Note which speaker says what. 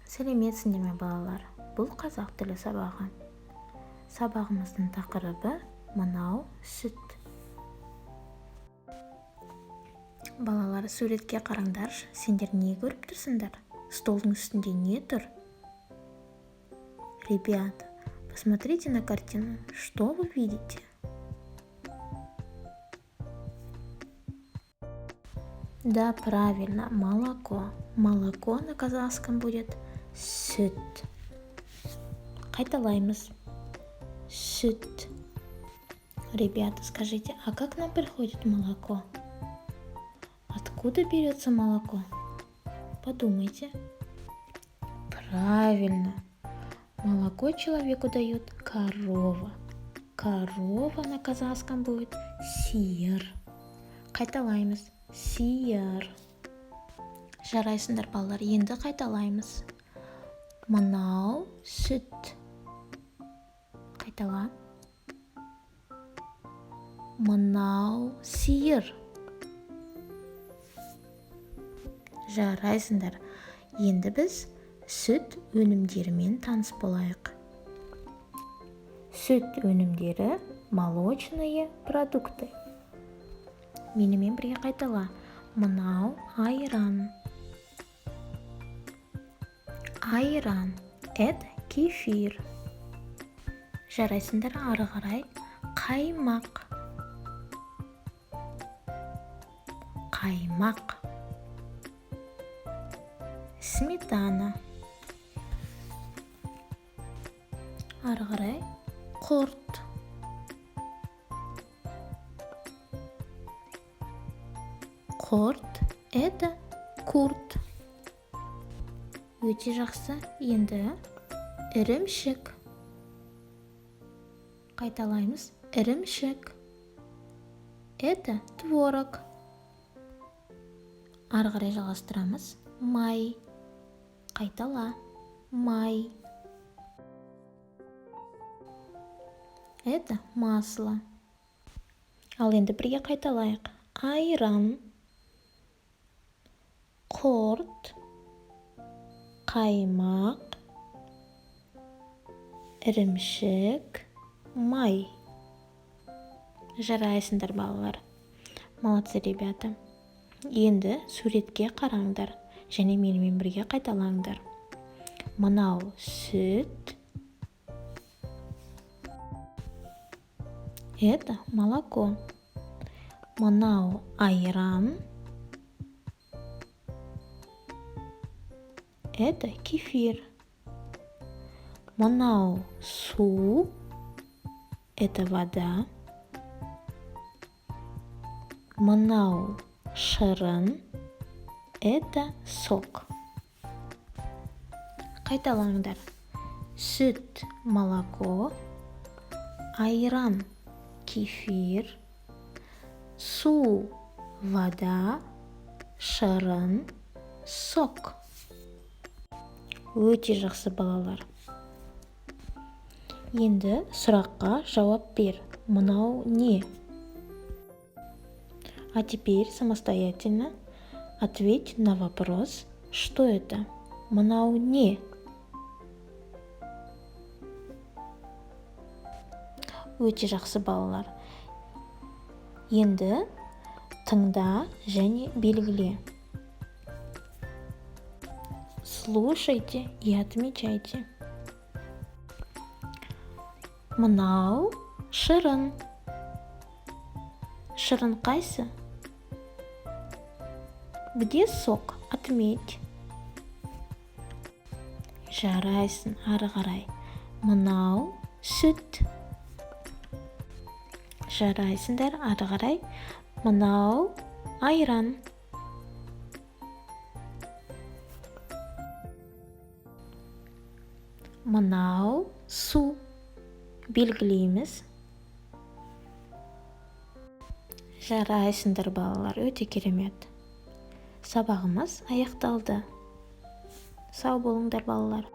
Speaker 1: Сәлеметсіңдер ме балалар? Бұл қазақ тілі сабағы. Сабағымыздың тақырыбы мынау сүт. Балалар, суретке қараңдар. Сендер не көріп тұрсыңдар? Столдың үстінде не тұр? Ребята, посмотрите на картину. Что вы видите? Да, правильно, молоко. Молоко на казахском будет сүт. Қайталаймыз. Сүт. Ребята, скажите, а как нам приходит молоко? Откуда берется молоко? Подумайте. Правильно. Молоко человеку дает корова. Корова на казахском будет сиыр. Қайталаймыз. Сиыр. Жарайсыңдар балалар, енді қайталаймыз. Мынау сүт. Қайтала. Мынау сиыр. Жарайсыңдар. Енді біз сүт өнімдерімен таныс болайық. Сүт өнімдері молочные продукты. Менімен бірге қайтала. Мынау айран. Айран – это кефир. Жарайсыңдар, ары қарай. Қаймақ. Қаймақ. Сметана. Ары қарай. Құрт. Құрт – это курт. Өте жақсы. Енді ірімшік. Қайталаймыз. Ірімшік. Это творог. Ары қарай жалғастырамыз. Май. Қайтала. Май. Это масло. Ал енді бірге қайталайық. Айран. Құрт. Қаймақ. Ірімшік. Май. Жарайсыңдар балалар. Молодцы, ребята. Енді суретке қараңдар. Және менімен бірге қайталаңдар. Мынау сүт. Это молоко. Мынау айран. Это кефир. Мынау су. Это вода. Мынау шырын. Это сок. Қайталаңдар. Сүт, молоко. Айран, кефир. Су, вода. Шырын, сок. Өте жақсы балалар. Енді сұраққа жауап бер. Мынау не? А теперь самостоятельно ответь на вопрос, что это? Мынау не? Өте жақсы балалар. Енді тыңда және белгіле. Слушайте и отмечайте. Мынау шырын. Шырын қайсы? Где сок? Отметь. Жарайсың, ары қарай. Мынау сүт. Жарайсыңдар, ары қарай. Мынау айран. Мынау су. Белгілейміз. Жарайсыңдар балалар, өте керемет. Сабағымыз аяқталды. Сау болыңдар балалар.